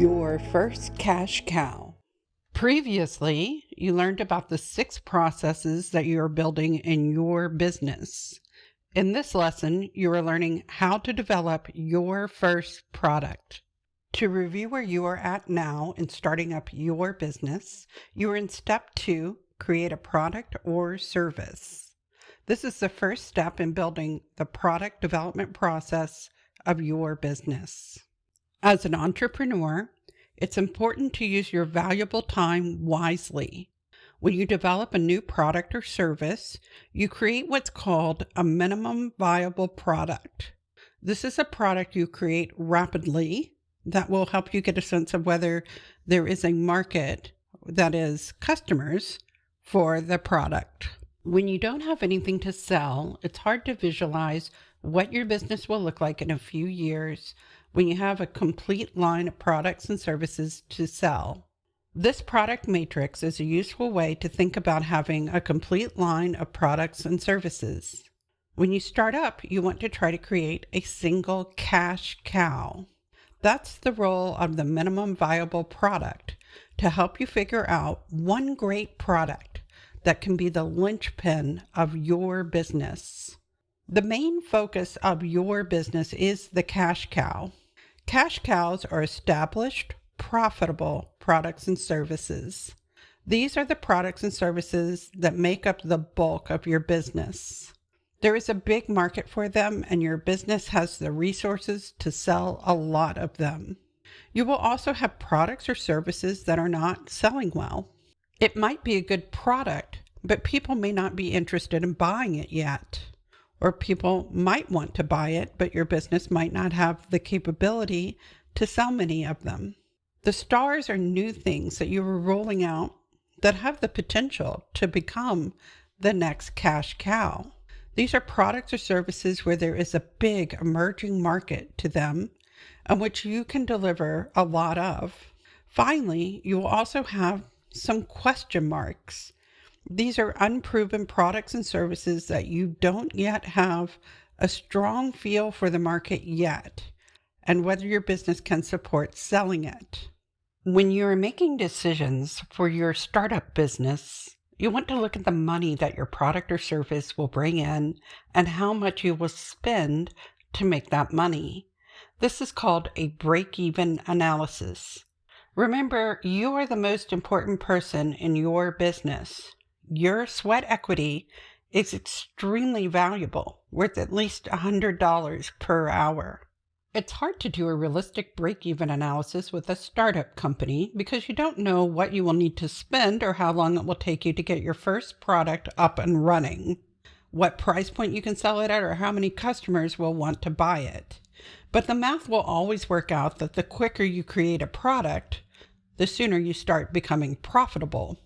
Your first cash cow. Previously, you learned about the 6 processes that you are building in your business. In this lesson, you are learning how to develop your first product. To review where you are at now in starting up your business, you are in step 2, create a product or service. This is the first step in building the product development process of your business. As an entrepreneur, it's important to use your valuable time wisely. When you develop a new product or service, you create what's called a minimum viable product. This is a product you create rapidly that will help you get a sense of whether there is a market, that is, customers, for the product. When you don't have anything to sell, it's hard to visualize what your business will look like in a few years when you have a complete line of products and services to sell. This product matrix is a useful way to think about having a complete line of products and services. When you start up, you want to try to create a single cash cow. That's the role of the minimum viable product, to help you figure out one great product that can be the linchpin of your business. The main focus of your business is the cash cow. Cash cows are established, profitable products and services. These are the products and services that make up the bulk of your business. There is a big market for them, and your business has the resources to sell a lot of them. You will also have products or services that are not selling well. It might be a good product, but people may not be interested in buying it yet. Or people might want to buy it, but your business might not have the capability to sell many of them. The stars are new things that you are rolling out that have the potential to become the next cash cow. These are products or services where there is a big emerging market to them and which you can deliver a lot of. Finally, you will also have some question marks. These are unproven products and services that you don't yet have a strong feel for the market yet, and whether your business can support selling it. When you're making decisions for your startup business, you want to look at the money that your product or service will bring in and how much you will spend to make that money. This is called a break-even analysis. Remember, you are the most important person in your business. Your sweat equity is extremely valuable, worth at least $100 per hour. It's hard to do a realistic break-even analysis with a startup company because you don't know what you will need to spend or how long it will take you to get your first product up and running, what price point you can sell it at, or how many customers will want to buy it. But the math will always work out that the quicker you create a product, the sooner you start becoming profitable.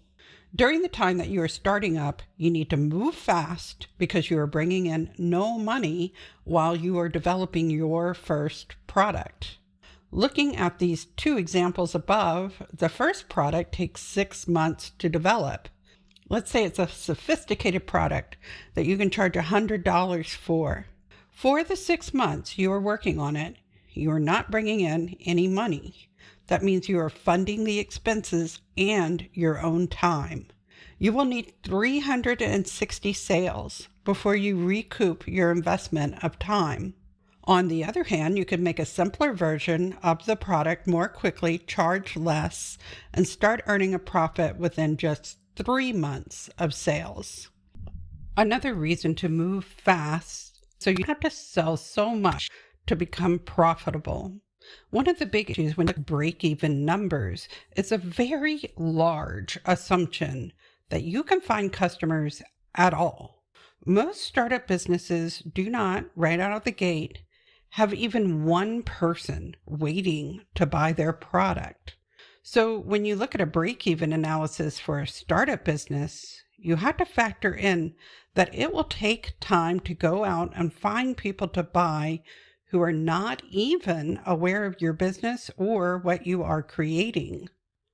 During the time that you are starting up, you need to move fast because you are bringing in no money while you are developing your first product. Looking at these 2 examples above, the first product takes 6 months to develop. Let's say it's a sophisticated product that you can charge $100 for. For the 6 months you are working on it, you are not bringing in any money. That means you are funding the expenses and your own time. You will need 360 sales before you recoup your investment of time. On the other hand, you could make a simpler version of the product more quickly, charge less, and start earning a profit within just 3 months of sales. Another reason to move fast, so you have to sell so much to become profitable. One of the big issues when you break even numbers is a very large assumption that you can find customers at all. Most startup businesses do not, right out of the gate, have even one person waiting to buy their product. So when you look at a break-even analysis for a startup business, you have to factor in that it will take time to go out and find people to buy who are not even aware of your business or what you are creating.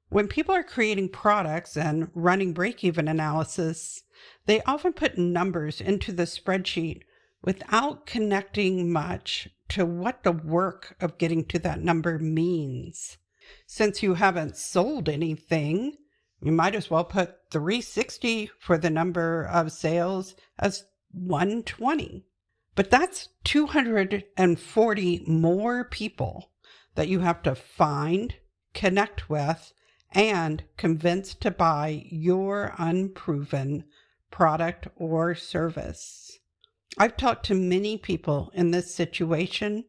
When people are creating products and running break-even analysis, they often put numbers into the spreadsheet without connecting much to what the work of getting to that number means. Since you haven't sold anything, you might as well put 360 for the number of sales as 120. But that's 240 more people that you have to find, connect with, and convince to buy your unproven product or service. I've talked to many people in this situation,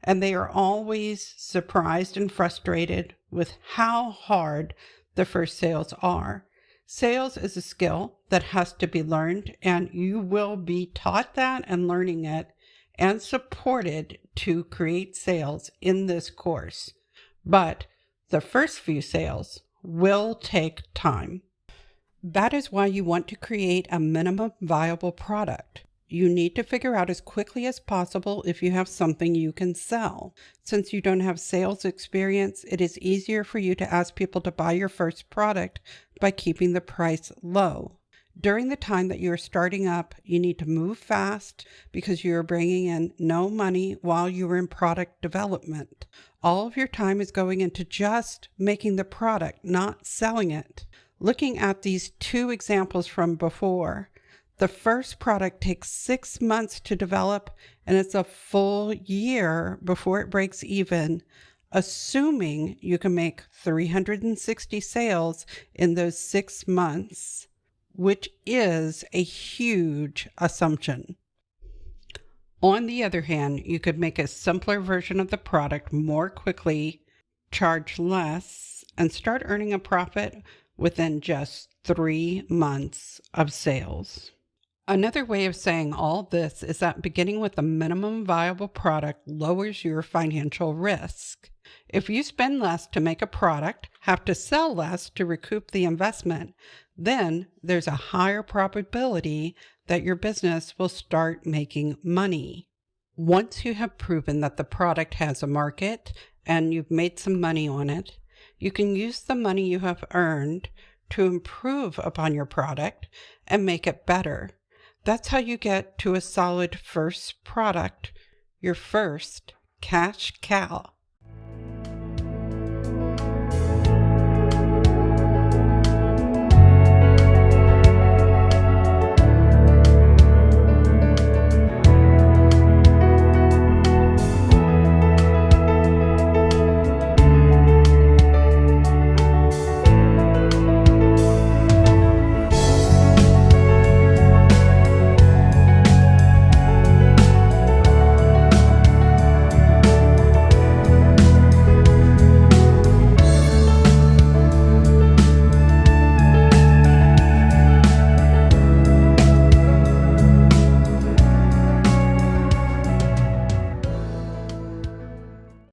and they are always surprised and frustrated with how hard the first sales are. Sales is a skill that has to be learned, and you will be taught that and learning it and supported to create sales in this course. But the first few sales will take time. That is why you want to create a minimum viable product. You need to figure out as quickly as possible if you have something you can sell. Since you don't have sales experience, it is easier for you to ask people to buy your first product by keeping the price low. During the time that you're starting up, you need to move fast because you're bringing in no money while you're in product development. All of your time is going into just making the product, not selling it. Looking at these two examples from before, the first product takes 6 months to develop, and it's a full year before it breaks even, assuming you can make 360 sales in those 6 months, which is a huge assumption. On the other hand, you could make a simpler version of the product more quickly, charge less, and start earning a profit within just 3 months of sales. Another way of saying all this is that beginning with a minimum viable product lowers your financial risk. If you spend less to make a product, have to sell less to recoup the investment, then there's a higher probability that your business will start making money. Once you have proven that the product has a market and you've made some money on it, you can use the money you have earned to improve upon your product and make it better. That's how you get to a solid first product, your first cash cow.